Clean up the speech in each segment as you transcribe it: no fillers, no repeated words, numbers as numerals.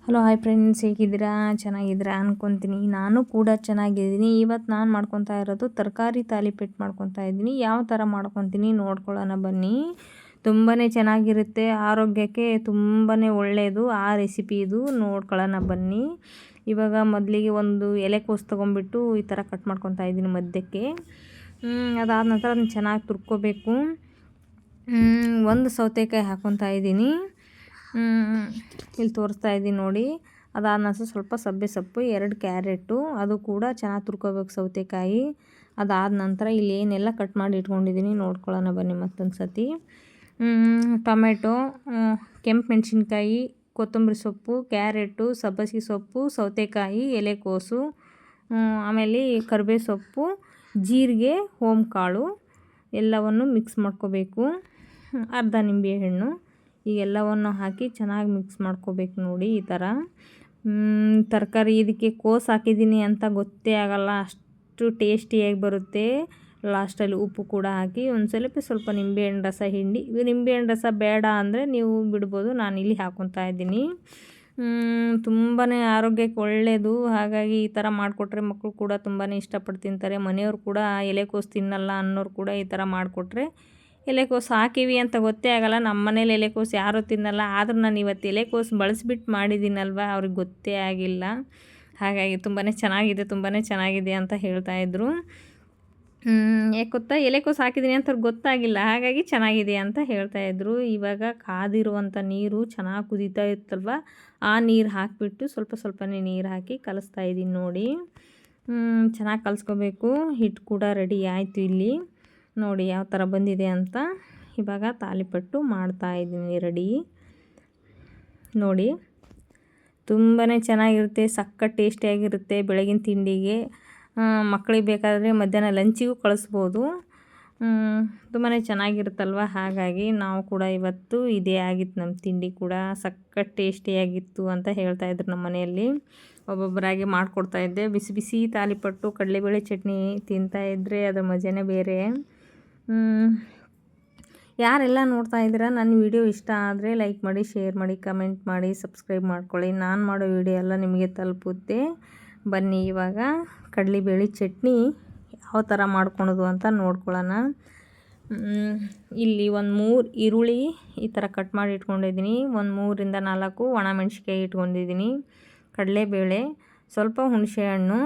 Hello hi friends, ಹೇಗಿದ್ದೀರಾ? ಚೆನ್ನಾಗಿದ್ದೀರಾ ಅಂದ್ಕೊತೀನಿ. ನಾನು ಕೂಡ ಚೆನ್ನಾಗಿದ್ದೀನಿ. ಇವತ್ತು ನಾನು ಮಾಡ್ಕೊತಾ ಇರೋದು ತರಕಾರಿ ತಾಲಿಪೀಠ ಮಾಡ್ಕೊತಾ ಇದ್ದೀನಿ. ಯಾವ ಥರ ಮಾಡ್ಕೊತೀನಿ ನೋಡ್ಕೊಳ್ಳೋಣ ಬನ್ನಿ. ತುಂಬಾ ಚೆನ್ನಾಗಿರುತ್ತೆ, ಆರೋಗ್ಯಕ್ಕೆ ತುಂಬಾ ಒಳ್ಳೆಯದು ಆ ರೆಸಿಪಿ. ಇದು ನೋಡ್ಕೊಳ್ಳೋಣ ಬನ್ನಿ. ಇವಾಗ ಮೊದಲಿಗೆ ಒಂದು ಎಲೆಕೋಸು ತೊಗೊಂಡ್ಬಿಟ್ಟು ಈ ಥರ ಕಟ್ ಮಾಡ್ಕೊತಾ ಇದ್ದೀನಿ ಮಧ್ಯಕ್ಕೆ. ಅದಾದ ನಂತರ ಅದನ್ನ ಚೆನ್ನಾಗಿ ತುರ್ಕೋಬೇಕು. ಒಂದು ಸೌತೆಕಾಯಿ ಹಾಕ್ಕೊತಾ ಇದ್ದೀನಿ, ಇಲ್ಲಿ ತೋರಿಸ್ತಾ ಇದ್ದೀನಿ ನೋಡಿ. ಅದಾದ ನಂತರ ಸ್ವಲ್ಪ ಸಬ್ಬೆ ಸೊಪ್ಪು, 2 ಕ್ಯಾರೆಟು, ಅದು ಕೂಡ ಚೆನ್ನಾಗಿ ತುರ್ಕೋಬೇಕು ಸೌತೆಕಾಯಿ. ಅದಾದ ನಂತರ ಇಲ್ಲಿ ಏನೆಲ್ಲ ಕಟ್ ಮಾಡಿ ಇಟ್ಕೊಂಡಿದ್ದೀನಿ ನೋಡ್ಕೊಳ್ಳೋಣ ಬನ್ನಿ ಮತ್ತೊಂದು ಸತಿ. ಟೊಮೆಟೊ, ಕೆಂಪು ಮೆಣಸಿನ್ಕಾಯಿ, ಕೊತ್ತಂಬರಿ ಸೊಪ್ಪು, ಕ್ಯಾರೆಟು, ಸಬ್ಬಸಿಗೆ ಸೊಪ್ಪು, ಸೌತೆಕಾಯಿ, ಎಲೆಕೋಸು, ಆಮೇಲೆ ಕರಿಬೇವು ಸೊಪ್ಪು, ಜೀರಿಗೆ, ಓಂಕಾಳು ಎಲ್ಲವನ್ನು ಮಿಕ್ಸ್ ಮಾಡ್ಕೋಬೇಕು. ಅರ್ಧ ನಿಂಬೆಹಣ್ಣು ಎಲ್ಲವನ್ನು ಹಾಕಿ ಚೆನ್ನಾಗಿ ಮಿಕ್ಸ್ ಮಾಡ್ಕೋಬೇಕು ನೋಡಿ. ಈ ಥರ ತರಕಾರಿ ಇದಕ್ಕೆ ಕೋಸು ಹಾಕಿದ್ದೀನಿ ಅಂತ ಗೊತ್ತೇ ಆಗೋಲ್ಲ, ಅಷ್ಟು ಟೇಸ್ಟಿಯಾಗಿ ಬರುತ್ತೆ. ಲಾಸ್ಟಲ್ಲಿ ಉಪ್ಪು ಕೂಡ ಹಾಕಿ ಒಂದು ಸ್ವಲ್ಪ ನಿಂಬೆಹಣ್ಣು ರಸ ಹಿಂಡಿ, ನಿಂಬೆಹಣ್ಣು ರಸ ಬೇಡ ಅಂದರೆ ನೀವು ಬಿಡ್ಬೋದು, ನಾನಿಲ್ಲಿ ಹಾಕ್ಕೊತಾ ಇದ್ದೀನಿ. ತುಂಬಾ ಆರೋಗ್ಯಕ್ಕೆ ಒಳ್ಳೆಯದು. ಹಾಗಾಗಿ ಈ ಥರ ಮಾಡಿಕೊಟ್ರೆ ಮಕ್ಕಳು ಕೂಡ ತುಂಬಾ ಇಷ್ಟಪಟ್ಟು ತಿಂತಾರೆ. ಮನೆಯವ್ರು ಕೂಡ ಎಲೆಕೋಸು ತಿನ್ನಲ್ಲ ಅನ್ನೋರು ಕೂಡ ಈ ಥರ ಮಾಡಿಕೊಟ್ರೆ, ಎಲೆಕೋಸು ಹಾಕೀವಿ ಅಂತ ಗೊತ್ತೇ ಆಗೋಲ್ಲ. ನಮ್ಮ ಮನೇಲಿ ಎಲೆಕೋಸು ಯಾರೂ ತಿನ್ನಲ್ಲ, ಆದರೂ ನಾನು ಇವತ್ತು ಎಲೆಕೋಸು ಬಳಸಿಬಿಟ್ಟು ಮಾಡಿದ್ದೀನಲ್ವ, ಅವ್ರಿಗೆ ಗೊತ್ತೇ ಆಗಿಲ್ಲ. ಹಾಗಾಗಿ ತುಂಬಾ ಚೆನ್ನಾಗಿದೆ ಅಂತ ಹೇಳ್ತಾಯಿದ್ರು. ಯಾಕೆ ಗೊತ್ತಾ, ಎಲೆಕೋಸು ಹಾಕಿದ್ದೀನಿ ಅಂತ ಅವ್ರಿಗೆ ಗೊತ್ತಾಗಿಲ್ಲ, ಹಾಗಾಗಿ ಚೆನ್ನಾಗಿದೆ ಅಂತ ಹೇಳ್ತಾಯಿದ್ರು. ಇವಾಗ ಕಾದಿರುವಂಥ ನೀರು ಚೆನ್ನಾಗಿ ಕುದೀತಾ ಇತ್ತಲ್ವ, ಆ ನೀರು ಹಾಕಿಬಿಟ್ಟು ಸ್ವಲ್ಪನೇ ನೀರು ಹಾಕಿ ಕಲಿಸ್ತಾ ಇದ್ದೀನಿ ನೋಡಿ. ಚೆನ್ನಾಗಿ ಕಲಿಸ್ಕೋಬೇಕು. ಹಿಟ್ಟು ಕೂಡ ರೆಡಿ ಆಯಿತು ಇಲ್ಲಿ ನೋಡಿ ಯಾವ ಥರ ಬಂದಿದೆ ಅಂತ. ಇವಾಗ ತಾಲಿಪಟ್ಟು ಮಾಡ್ತಾಯಿದ್ದೀನಿ ರೆಡಿ ನೋಡಿ. ತುಂಬಾ ಚೆನ್ನಾಗಿರುತ್ತೆ, ಸಖತ್ ಟೇಸ್ಟಿಯಾಗಿರುತ್ತೆ. ಬೆಳಗಿನ ತಿಂಡಿಗೆ ಮಕ್ಕಳಿಗೆ ಬೇಕಾದರೆ ಮಧ್ಯಾಹ್ನ ಲಂಚಿಗೂ ಕಳಿಸ್ಬೋದು. ತುಂಬಾ ಚೆನ್ನಾಗಿರುತ್ತಲ್ವ, ಹಾಗಾಗಿ ನಾವು ಕೂಡ ಇವತ್ತು ಇದೇ ಆಗಿತ್ತು ನಮ್ಮ ತಿಂಡಿ ಕೂಡ. ಸಖತ್ ಟೇಸ್ಟಿಯಾಗಿತ್ತು ಅಂತ ಹೇಳ್ತಾಯಿದ್ರು ನಮ್ಮ ಮನೆಯಲ್ಲಿ. ಒಬ್ಬೊಬ್ಬರಾಗಿ ಮಾಡಿಕೊಡ್ತಾಯಿದ್ದೆ. ಬಿಸಿ ಬಿಸಿ ತಾಲಿಪಟ್ಟು ಕಡಲೆಬೇಳೆ ಚಟ್ನಿ ತಿಂತಾಯಿದ್ರೆ ಅದರ ಮಜಾನೇ ಬೇರೆ. ಯಾರೆಲ್ಲ ನೋಡ್ತಾ ಇದ್ದೀರಾ, ನನ್ನ ವಿಡಿಯೋ ಇಷ್ಟ ಆದರೆ ಲೈಕ್ ಮಾಡಿ, ಶೇರ್ ಮಾಡಿ, ಕಮೆಂಟ್ ಮಾಡಿ, ಸಬ್ಸ್ಕ್ರೈಬ್ ಮಾಡ್ಕೊಳ್ಳಿ. ನಾನು ಮಾಡೋ ವಿಡಿಯೋ ಎಲ್ಲ ನಿಮಗೆ ತಲುಪುತ್ತೆ. ಬನ್ನಿ ಇವಾಗ ಕಡಲೆಬೇಳೆ ಚಟ್ನಿ ಯಾವ ಥರ ಮಾಡ್ಕೊಳೋದು ಅಂತ ನೋಡ್ಕೊಳ್ಳೋಣ. ಇಲ್ಲಿ ಒಂದು 3 ಈರುಳ್ಳಿ ಈ ಥರ ಕಟ್ ಮಾಡಿ ಇಟ್ಕೊಂಡಿದ್ದೀನಿ. ಒಂದು 3 ರಿಂದ 4 ಒಣಮೆಣ್ಸಿಕಾಯಿ ಇಟ್ಕೊಂಡಿದ್ದೀನಿ. ಕಡಲೆಬೇಳೆ, ಸ್ವಲ್ಪ ಹುಣಸೆಹಣ್ಣು,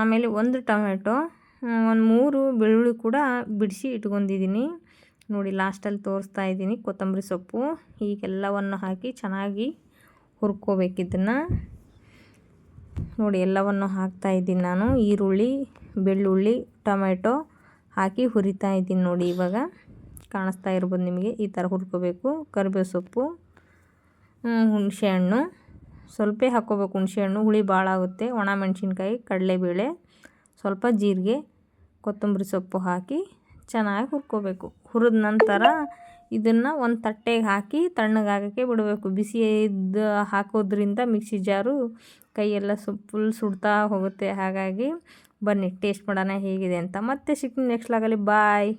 ಆಮೇಲೆ 1 ಟೊಮೆಟೊ, ಒಂದು 3 ಬೆಳ್ಳುಳ್ಳಿ ಕೂಡ ಬಿಡಿಸಿ ಇಟ್ಕೊಂಡಿದ್ದೀನಿ ನೋಡಿ. ಲಾಸ್ಟಲ್ಲಿ ತೋರಿಸ್ತಾ ಇದ್ದೀನಿ ಕೊತ್ತಂಬರಿ ಸೊಪ್ಪು. ಹೀಗೆಲ್ಲವನ್ನು ಹಾಕಿ ಚೆನ್ನಾಗಿ ಹುರ್ಕೋಬೇಕಿದ್ದನ್ನು ನೋಡಿ. ಎಲ್ಲವನ್ನು ಹಾಕ್ತಾಯಿದ್ದೀನಿ ನಾನು. ಈರುಳ್ಳಿ, ಬೆಳ್ಳುಳ್ಳಿ, ಟೊಮೆಟೊ ಹಾಕಿ ಹುರಿತಾ ಇದ್ದೀನಿ ನೋಡಿ. ಇವಾಗ ಕಾಣಿಸ್ತಾ ಇರ್ಬೋದು ನಿಮಗೆ, ಈ ಥರ ಹುರ್ಕೋಬೇಕು. ಕರಿಬೇವು ಸೊಪ್ಪು, ಹುಣಸೆಹಣ್ಣು ಸ್ವಲ್ಪ ಹಾಕ್ಕೋಬೇಕು. ಹುಣಸೆಹಣ್ಣು ಹುಳಿ ಭಾಳ ಆಗುತ್ತೆ. ಒಣಮೆಣ್ಸಿನ್ಕಾಯಿ, ಕಡಲೆಬೇಳೆ, ಸ್ವಲ್ಪ ಜೀರಿಗೆ, ಕೊತ್ತಂಬರಿ ಸೊಪ್ಪು ಹಾಕಿ ಚೆನ್ನಾಗಿ ಹುರ್ಕೋಬೇಕು. ಹುರಿದ ನಂತರ ಇದನ್ನು ಒಂದು ತಟ್ಟೆಗೆ ಹಾಕಿ ತಣ್ಣಗಾಗೋಕ್ಕೆ ಬಿಡಬೇಕು. ಬಿಸಿ ಇದ್ದು ಹಾಕೋದ್ರಿಂದ ಮಿಕ್ಸಿ ಜಾರು ಕೈಯೆಲ್ಲ ಫುಲ್ ಸುಡ್ತಾ ಹೋಗುತ್ತೆ. ಹಾಗಾಗಿ ಬನ್ನಿ ಟೇಸ್ಟ್ ಮಾಡೋಣ ಹೇಗಿದೆ ಅಂತ. ಮತ್ತೆ ಸಿಗ್ತೀನಿ ನೆಕ್ಸ್ಟ್ ಲಾಗಲ್ಲಿ. ಬಾಯ್.